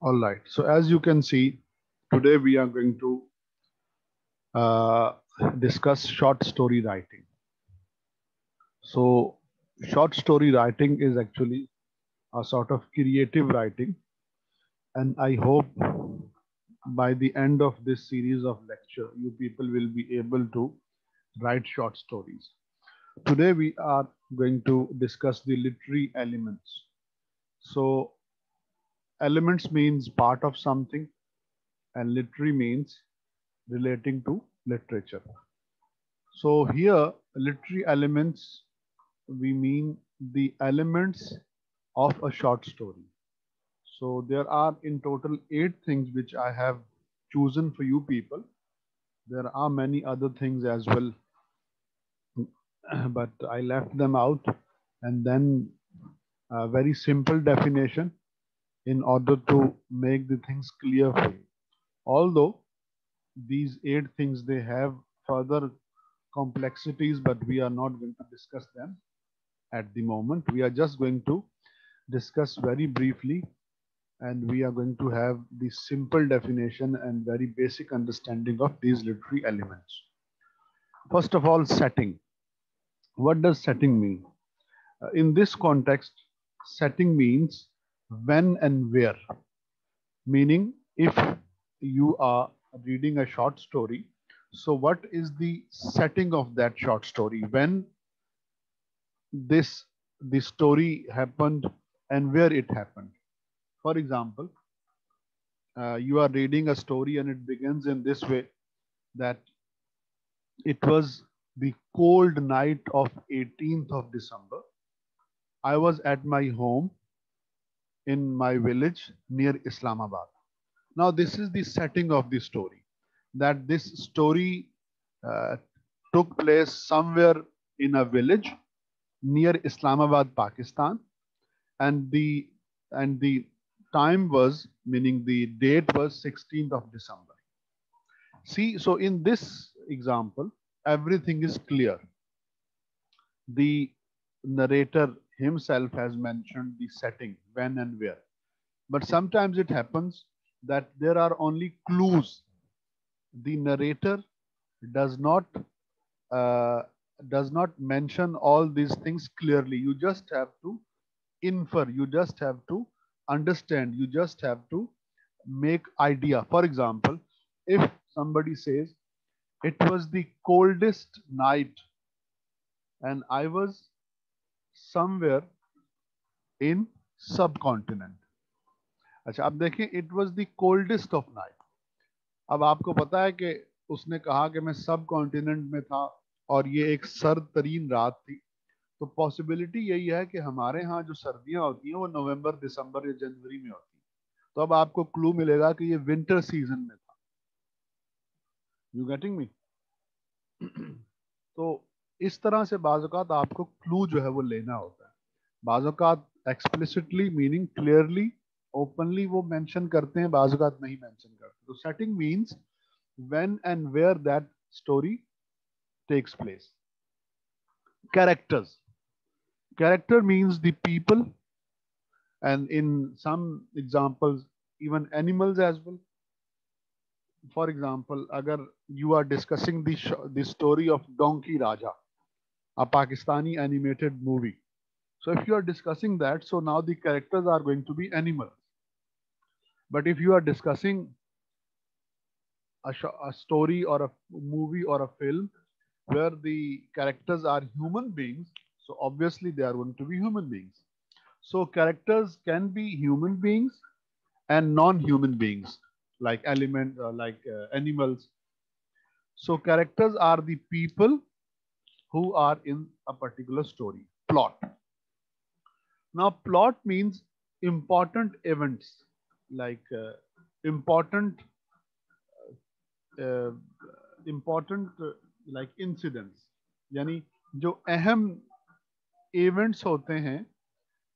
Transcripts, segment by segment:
All right. So as you can see, today we are going to uh, discuss short story writing. So short story writing is actually a sort of creative writing, and I hope by the end of this series of lecture, you people will be able to write short stories. Today we are going to discuss the literary elements. So elements means part of something, and literary means relating to literature. So here, literary elements, we mean the elements of a short story. So there are in total 8 things which I have chosen for you people. There are many other things as well, but I left them out, and then a very simple definition in order to make the things clear for you. Although these 8 things, they have further complexities, but we are not going to discuss them at the moment. We are just going to discuss very briefly, and we are going to have the simple definition and very basic understanding of these literary elements. First of all, setting. What does setting mean? In this context, setting means when and where. Meaning, if you are reading a short story, so what is the setting of that short story? When this the story happened and where it happened. For example, you are reading a story and it begins in this way, that it was the cold night of 18th of December. I was at my home in my village near Islamabad. Now, this is the setting of the story, that this story uh, took place somewhere in a village near Islamabad, Pakistan, and the time was, meaning the date was 16th of December. See, so in this example, everything is clear. The narrator himself has mentioned the setting, when and where. But sometimes it happens that there are only clues. The narrator does not uh, does not mention all these things clearly. You just have to infer. You just have to understand. You just have to make idea. For example, if somebody says it was the coldest night and I was somewhere in subcontinent. अच्छा, अब देखें, it was the coldest of night. अब आपको पता है कि उसने कहा कि मैं सब कॉन्टिनेंट में था और ये एक सर्द तरीन रात थी. तो पॉसिबिलिटी यही है कि हमारे यहाँ जो सर्दियां होती हैं वो नवंबर, दिसंबर या जनवरी में होती हैं. तो अब आपको क्लू मिलेगा कि ये विंटर सीजन में था. You getting me? तो इस तरह से बाज़-औक़ात आपको क्लू जो है वो लेना होता है. बाज़-औक़ात एक्सप्लिसिटली, मीनिंग क्लियरली, ओपनली वो मेंशन करते हैं, बाज़-औक़ात नहीं मेंशन करते. तो setting means when and where that story takes place. Characters. Character means the people, and in some examples even animals as well. For example, agar you are discussing the story of Donkey Raja, a Pakistani animated movie. So if you are discussing that, so now the characters are going to be animals. But if you are discussing a story or a movie or a film where the characters are human beings, so obviously they are going to be human beings. So characters can be human beings and non-human beings, like animals. So characters are the people who are in a particular story. Plot. Now, plot means important events, like important uh, important like incidents. यानी जो अहम events होते हैं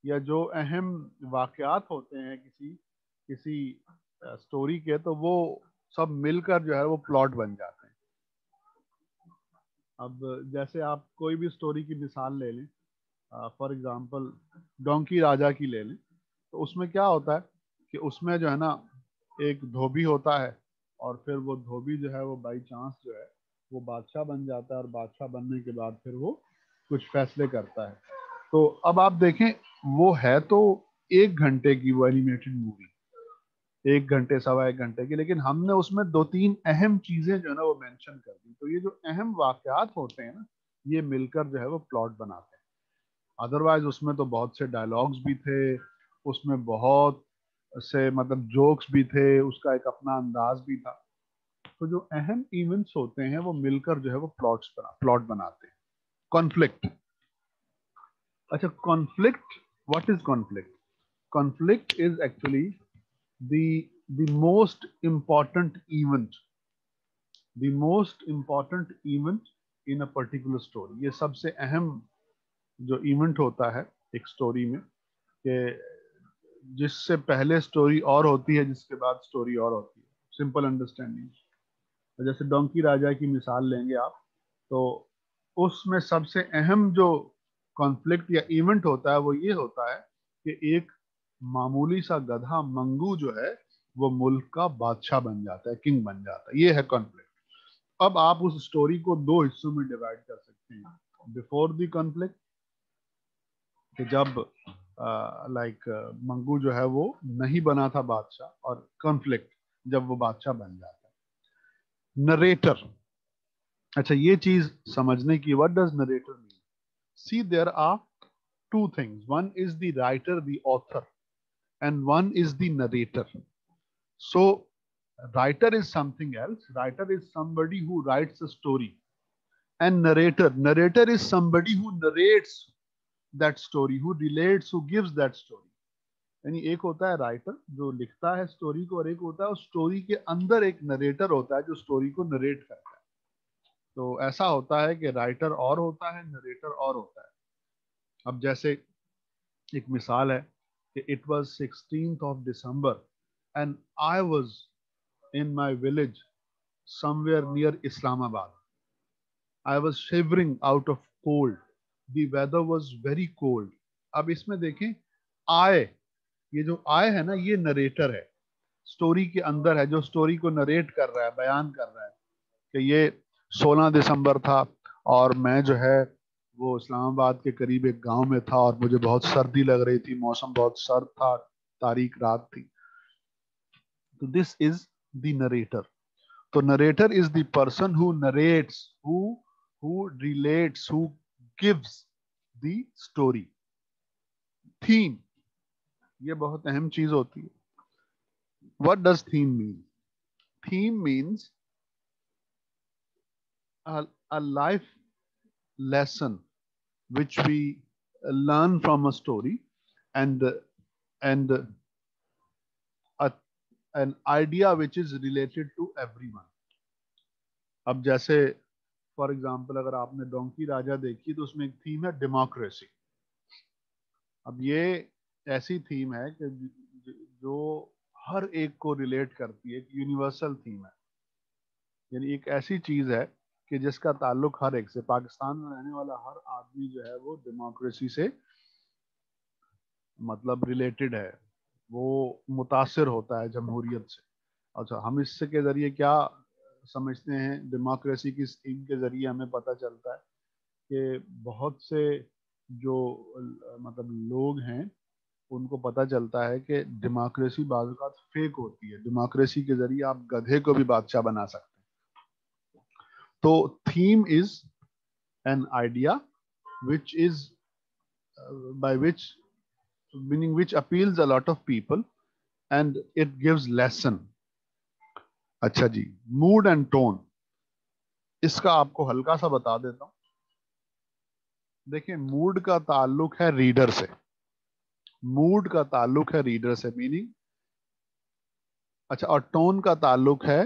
या जो अहम वाकयात होते हैं किसी किसी स्टोरी के, तो वो सब मिलकर जो है वो प्लॉट बन जाते हैं. अब जैसे आप कोई भी स्टोरी की मिसाल ले लें, फॉर एग्जांपल डोंकी राजा की ले लें, तो उसमें क्या होता है कि उसमें जो है ना एक धोबी होता है और फिर वो धोबी जो है वो बाई चांस जो है वो बादशाह बन जाता है और बादशाह बनने के बाद फिर वो कुछ फैसले करता है। तो अब आप देखें वो है तो 1 घंटे की वो एनिमेटेड मूवी, 1 घंटे सवा 1 घंटे की, लेकिन हमने उसमें 2-3 अहम चीजें जो है ना वो मेंशन कर दी। तो ये जो अहम वाकयात होते हैं ना ये मिलकर जो है वो प्लॉट बनाते हैं। अदरवाइज उसमें तो बहुत से डायलॉग्स भी थे, उसमें बहुत से मतलब जोक्स भी थे, उसका एक अपना अंदाज भी था। तो जो अहम इवेंट्स होते हैं वो मिलकर जो है वो प्लॉट बनाते हैं। कॉन्फ्लिक्ट, अच्छा conflict, what is conflict? Conflict is actually the the most important event, the most important event in a particular story। ये सबसे अहम जो इवेंट होता है एक स्टोरी में, कि जिससे पहले स्टोरी और होती है जिसके बाद स्टोरी और होती है। सिंपल अंडरस्टैंडिंग, जैसे डोंकी राजा की मिसाल लेंगे आप, तो उसमें सबसे अहम जो कॉन्फ्लिक्ट या इवेंट होता है वो ये होता है कि एक मामूली सा गधा मंगू जो है वो मुल्क का बादशाह बन जाता है, किंग बन जाता है। ये है कॉन्फ्लिक्ट। अब आप उस स्टोरी को 2 हिस्सों में डिवाइड कर सकते हैं। बिफोर द कॉन्फ्लिक्ट, कि जब लाइक मंगू जो है वो नहीं बना था बादशाह, और कॉन्फ्लिक्ट जब वो बादशाह बन जाता है। नरेटर, अच्छा ये चीज समझने की, what does narrator mean? See there are two things. One is the writer, the author, and one is the narrator. So, writer is something else. Writer is somebody who writes a story, and narrator is somebody who narrates that story, who relates, who gives that story. यानी एक होता है writer जो लिखता है story को, और एक होता है उस स्टोरी के अंदर एक नरेटर होता है जो स्टोरी को नरेट करता है। तो ऐसा होता है कि राइटर और होता है, नरेटर और होता है। अब जैसे एक मिसाल है कि it was 16th of December and I was in my village somewhere near Islamabad. I was shivering out of cold. The weather was very cold. अब इसमें देखें I, ये जो I है ना ये नरेटर है, स्टोरी के अंदर है, जो स्टोरी को नरेट कर रहा है, बयान कर रहा है कि ये 16 दिसंबर था और मैं जो है वो इस्लामाबाद के करीब एक गांव में था और मुझे बहुत सर्दी लग रही थी, मौसम बहुत सर्द था, तारीख रात थी। तो दिस इज द नरेटर। तो narrator is the person who narrates, who relates, who gives the story. Theme, ये बहुत अहम चीज होती है। What does theme mean? Theme means a life lesson which we learn from a story, and an idea which is related to everyone। अब जैसे for example अगर आपने डोंकी राजा देखी तो उसमें एक थीम है डेमोक्रेसी। अब ये ऐसी थीम है कि जो हर एक को रिलेट करती है, एक यूनिवर्सल थीम है। यानी एक ऐसी चीज है कि जिसका ताल्लुक हर एक से, पाकिस्तान में रहने वाला हर आदमी जो है वो डेमोक्रेसी से मतलब रिलेटेड है, वो मुतासिर होता है जमहूरियत से। अच्छा, हम इससे के जरिए क्या समझते हैं? डेमोक्रेसी की स्कीम के जरिए हमें पता चलता है कि बहुत से जो मतलब लोग हैं उनको पता चलता है कि डेमोक्रेसी बाज़ औक़ात फेक होती है। डेमोक्रेसी के जरिए आप गधे को भी बादशाह बना सकते हैं। तो theme is an idea which is by which meaning which appeals a lot of people and it gives lesson। अच्छा जी, मूड एंड टोन, इसका आपको हल्का सा बता देता हूं। देखिए मूड का ताल्लुक है रीडर से, मूड का ताल्लुक है रीडर से, मीनिंग अच्छा, और टोन का ताल्लुक है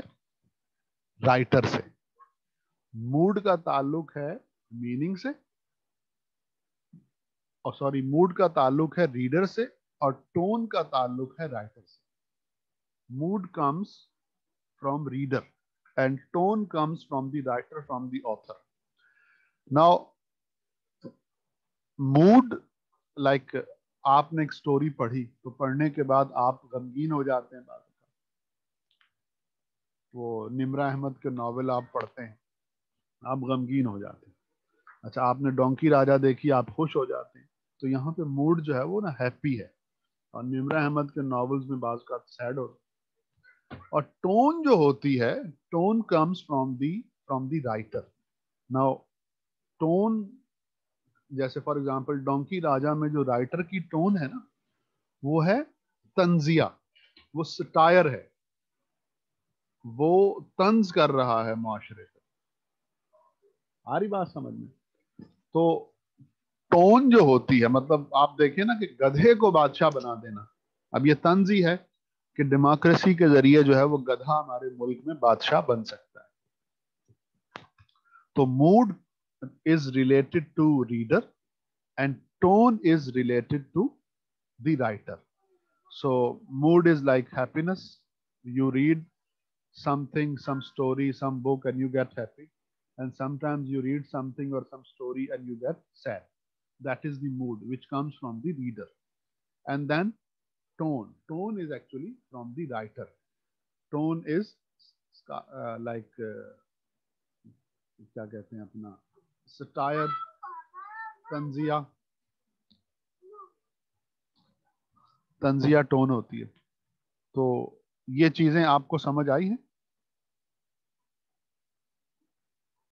राइटर से। मूड का ताल्लुक है मीनिंग से, और सॉरी मूड का ताल्लुक है रीडर से, और टोन का ताल्लुक है राइटर से। Mood comes from reader and tone comes from the writer, from the author। Now mood, like आपने एक स्टोरी पढ़ी तो पढ़ने के बाद आप गमगीन हो जाते हैं। बात वो निम्रा अहमद के नॉवेल आप पढ़ते हैं, आप गमगीन हो जाते हैं। अच्छा, आपने डोंकी राजा देखी, आप खुश हो जाते हैं। तो यहाँ पे मूड जो है वो ना हैप्पी है। और निम्रा अहमद के नॉवेल्स में बाज का सैड हो। और टोन जो होती है, tone comes from the writer. Now tone, जैसे फॉर एग्जांपल डोंकी राजा में जो राइटर की टोन है ना, वो है तंजिया, वो सटायर है, वो तंज कर रहा है माशरे को। आ रही बात समझ में? तो टोन जो होती है, मतलब आप देखिए ना कि गधे को बादशाह बना देना, अब ये तंज ही है कि डेमोक्रेसी के जरिए जो है वो गधा हमारे मुल्क में बादशाह बन सकता है। तो mood is related to reader and tone is related to the writer. So mood is like happiness. You read something, some story, some book, and you get happy. And sometimes you read something or some story and you get sad. That is the mood which comes from the reader. And then tone. Tone is actually from the writer. Tone is क्या कहते हैं अपना, satire, तंजिया, तंजिया tone होती है। तो ये चीजें आपको समझ आई हैं?